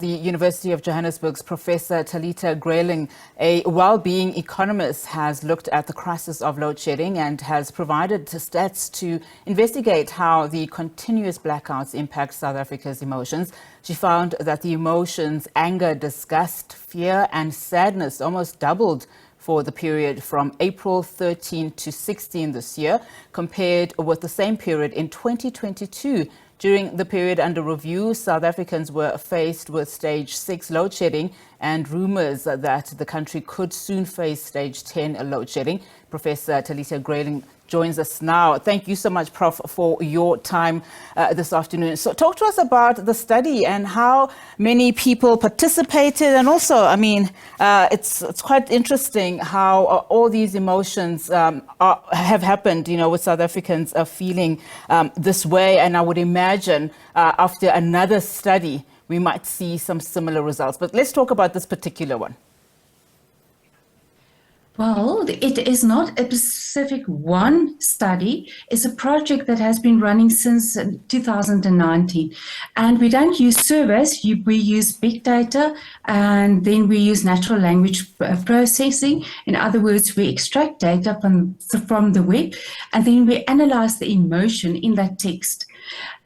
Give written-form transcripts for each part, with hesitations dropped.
The University of Johannesburg's Professor Talita Greyling, a well-being economist, has looked at the crisis of load shedding and has provided stats to investigate how the continuous blackouts impact South Africa's emotions. She found that the emotions anger, disgust, fear and sadness almost doubled for the period from April 13 to 16 this year, compared with the same period in 2022. During the period under review, South Africans were faced with stage 6 load shedding and rumours that the country could soon face stage 10 load shedding. Professor Talita Greyling joins us now. Thank you so much, Prof, for your time this afternoon. So talk to us about the study and how many people participated. And also, I mean, it's quite interesting how all these emotions have happened, you know, with South Africans feeling this way. And I would imagine after another study, we might see some similar results. But let's talk about this particular one. Well, it is not a specific one study. It's a project that has been running since 2019. And we don't use surveys. We use big data, and then we use natural language processing. In other words, we extract data from the web, and then we analyze the emotion in that text.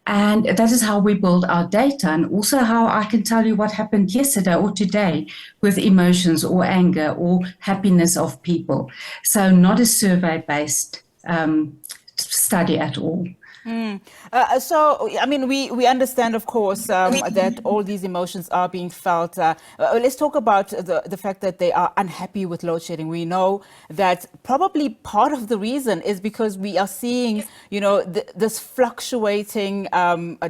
And that is how we build our data, and also how I can tell you what happened yesterday or today with emotions or anger or happiness of people. So not a survey-based study at all. So, I mean, we understand, of course, that all these emotions are being felt. Let's talk about the fact that they are unhappy with load shedding. We know that probably part of the reason is because we are seeing, you know, this fluctuating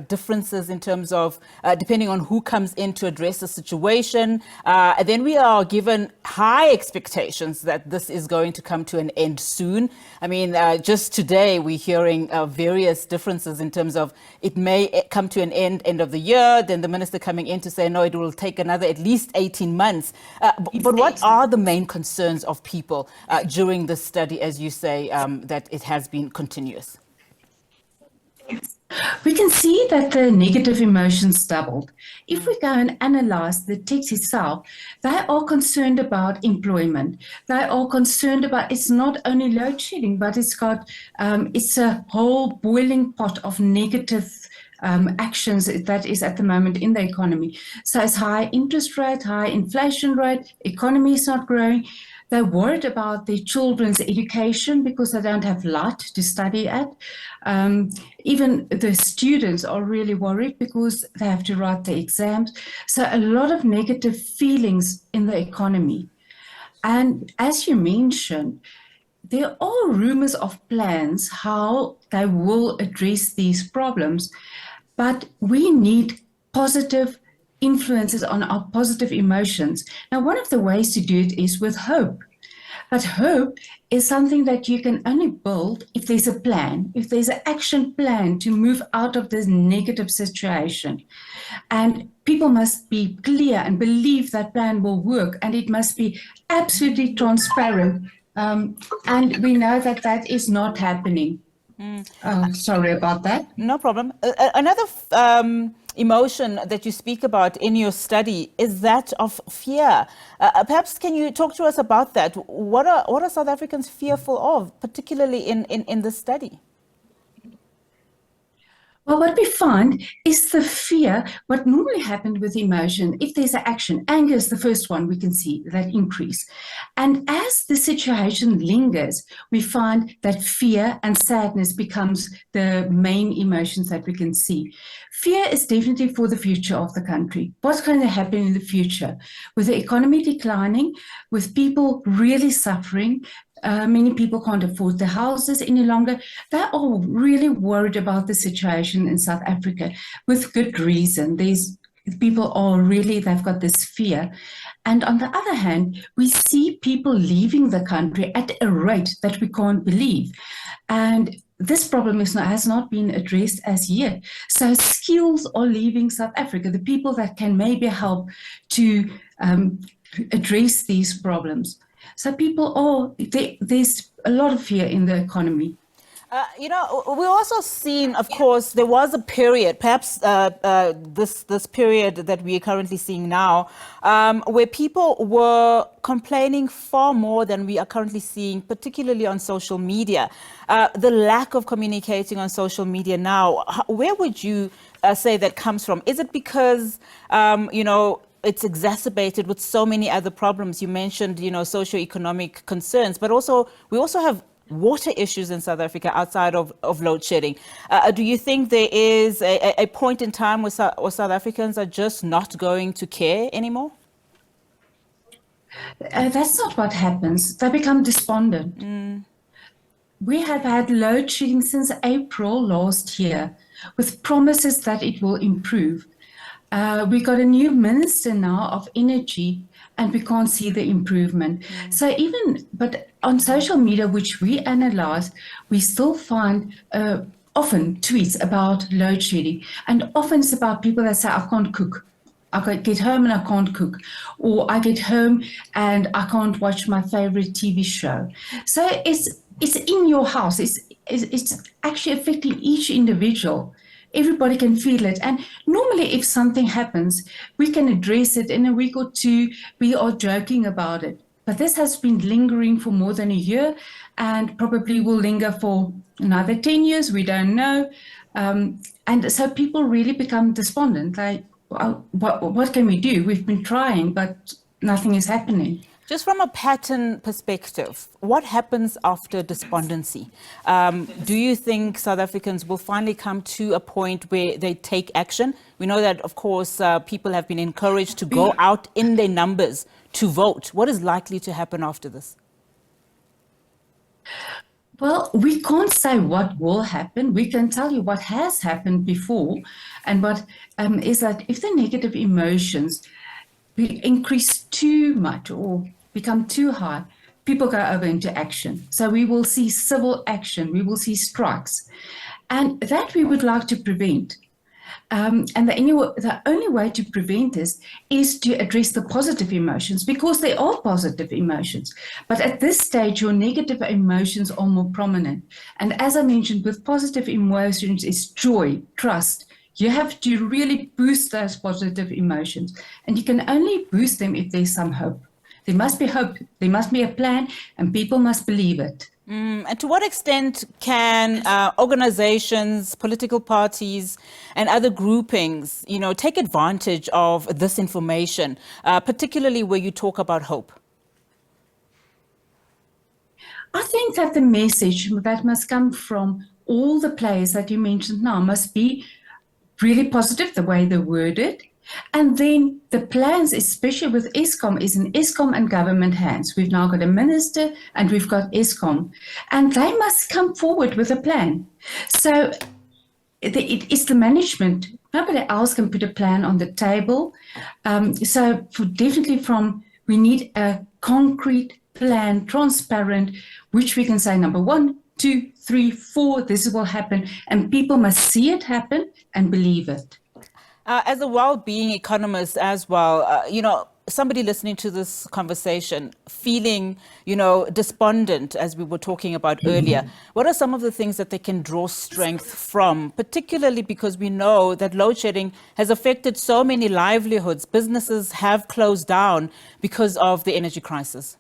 differences in terms of depending on who comes in to address the situation. Then we are given high expectations that this is going to come to an end soon. I mean, just today we're hearing various differences in terms of it may come to an end of the year, then the minister coming in to say, no, it will take another at least 18 months. But what are the main concerns of people during this study, as you say, that it has been continuous? We can see that the negative emotions doubled. If we go and analyze the text itself, they are concerned about employment. They are concerned about, it's not only load shedding, but it's a whole boiling pot of negative actions that is at the moment in the economy. So it's high interest rate, high inflation rate, economy is not growing. They're worried about their children's education because they don't have light to study at. Even the students are really worried because they have to write the exams. So a lot of negative feelings in the economy. And as you mentioned, there are rumors of plans how they will address these problems, but we need positive influences on our positive emotions. Now, one of the ways to do it is with hope. But hope is something that you can only build if there's a plan, if there's an action plan to move out of this negative situation. And people must be clear and believe that plan will work, and it must be absolutely transparent. And we know that that is not happening. Oh, sorry about that. No problem. Another emotion that you speak about in your study is that of fear. Perhaps can you talk to us about that? What are South Africans fearful of, particularly in this study? Well, what we find is the fear, what normally happened with emotion, if there's an action, anger is the first one we can see, that increase. And as the situation lingers, we find that fear and sadness becomes the main emotions that we can see. Fear is definitely for the future of the country. What's going to happen in the future? With the economy declining, with people really suffering, many people can't afford their houses any longer. They're all really worried about the situation in South Africa with good reason. People are really, they've got this fear. And on the other hand, we see people leaving the country at a rate that we can't believe. And this problem has not been addressed as yet. So skills are leaving South Africa, the people that can maybe help to address these problems. So there's a lot of fear in the economy. We also seen, of course, there was a period, perhaps this period that we are currently seeing now, where people were complaining far more than we are currently seeing, particularly on social media. The lack of communicating on social media now, where would you say that comes from? Is it because, it's exacerbated with so many other problems? You mentioned, socioeconomic concerns, but also we also have water issues in South Africa outside of load shedding. Do you think there is a point in time where South Africans are just not going to care anymore? That's not what happens. They become despondent. We have had load shedding since April last year with promises that it will improve. We got a new minister now of energy and we can't see the improvement. So but on social media, which we analyze, we still find often tweets about load shedding. And often it's about people that say, I can't cook. I get home and I can't cook. Or I get home and I can't watch my favorite TV show. So it's in your house. It's actually affecting each individual. Everybody can feel it. And normally if something happens, we can address it in a week or two. We are joking about it. But this has been lingering for more than a year and probably will linger for another 10 years. We don't know. And so people really become despondent. Like, what can we do? We've been trying, but nothing is happening. Just from a pattern perspective, what happens after despondency? Do you think South Africans will finally come to a point where they take action? We know that, of course, people have been encouraged to go out in their numbers to vote. What is likely to happen after this? Well, we can't say what will happen. We can tell you what has happened before. And what is that if the negative emotions increase too much or become too high, people go over into action. So we will see civil action, we will see strikes. And that we would like to prevent. And the only way to prevent this is to address the positive emotions, because there are positive emotions. But at this stage, your negative emotions are more prominent. And as I mentioned, with positive emotions is joy, trust. You have to really boost those positive emotions. And you can only boost them if there's some hope. There must be hope, there must be a plan, and people must believe it. And to what extent can organizations, political parties, and other groupings, take advantage of this information, particularly where you talk about hope? I think that the message that must come from all the players that you mentioned now must be really positive, the way they word it. And then the plans, especially with Eskom, is in Eskom and government hands. We've now got a minister and we've got Eskom. And they must come forward with a plan. So it's the management. Nobody else can put a plan on the table. So we need a concrete plan, transparent, which we can say, number 1, 2, 3, 4, this will happen. And people must see it happen and believe it. As a well-being economist as well, somebody listening to this conversation feeling, despondent, as we were talking about earlier, what are some of the things that they can draw strength from, particularly because we know that load shedding has affected so many livelihoods? Businesses have closed down because of the energy crisis.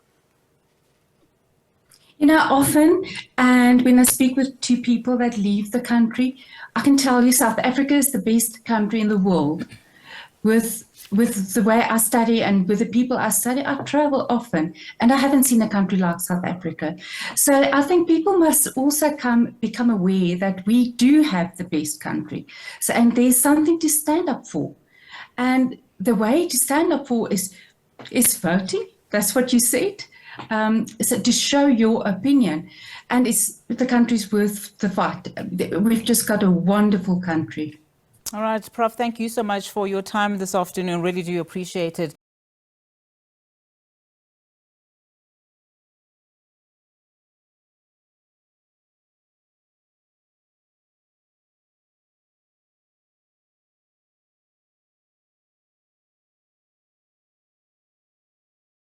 Often, and when I speak with two people that leave the country, I can tell you South Africa is the best country in the world. With the way I study and with the people I study, I travel often, and I haven't seen a country like South Africa. So I think people must also become aware that we do have the best country. So, and there's something to stand up for. And the way to stand up for is voting. That's what you said. So to show your opinion, and the country's worth the fight. We've just got a wonderful country. All right, Prof, thank you so much for your time this afternoon. Really do appreciate it.